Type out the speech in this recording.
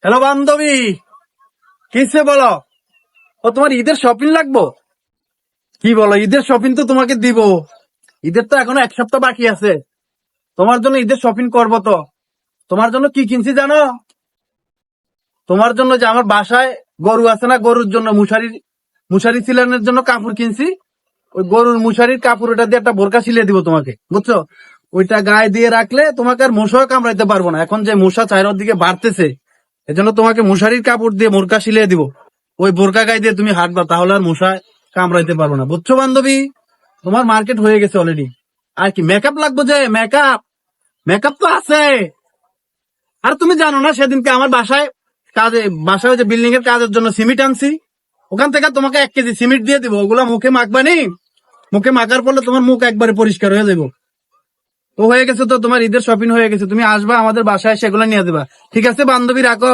Hello বান্ধবী, কিসে বলো? ও তোমার ঈদের শপিং লাগবো? কি বলো, ঈদের শপিং তো তোমাকে দিব। ঈদের তো এখনো এক সপ্তাহ বাকি আছে। তোমার জন্য ঈদের শপিং করবো তো। তোমার জন্য কি কিনছি জানো? তোমার জন্য যে আমার বাসায় গরু আছে না, গরুর জন্য মুশারি সিলানোর জন্য কাপড় কিনছি। ওই গরুর মুশারির কাপড় ওটা দিয়ে একটা বোরকা সিলিয়ে দিব তোমাকে, বুঝছো? ওইটা গায়ে দিয়ে রাখলে তোমাকে আর মশাও কামড়াইতে পারবো না। এখন যে মশা চারিদিকে বাড়তেছে, এজন্য তোমাকে মশারির কাপড় দিয়ে বোরকা সিলিয়ে দিব। ওই বোরকা গায়ে দিয়ে তুমি হাঁটবা, তাহলে আর মশা কামড়াইতে পারবো না, বুঝছো বান্ধবী? তোমার মার্কেট হয়ে গেছে অলরেডি। আর কি মেকআপ লাগবে? যে মেকআপ, মেকআপ তো আছে। আর তুমি জানো না, সেদিনকে আমার বাসায় যে বিল্ডিং এর কাজের জন্য সিমেন্ট আনছি, ওখান থেকে তোমাকে 1 কেজি সিমেন্ট দিয়ে দিব। ওগুলা মুখে মাখবানি। মুখে মাখার পরে তোমার মুখ একবারে পরিষ্কার হয়ে যাবে। তো হয়ে গেছে তো, তোমার ঈদের শপিং হয়ে গেছে। তুমি আসবা আমাদের বাসায়, সেগুলো নিয়ে দেবা। ঠিক আছে বান্ধবী, রাখো।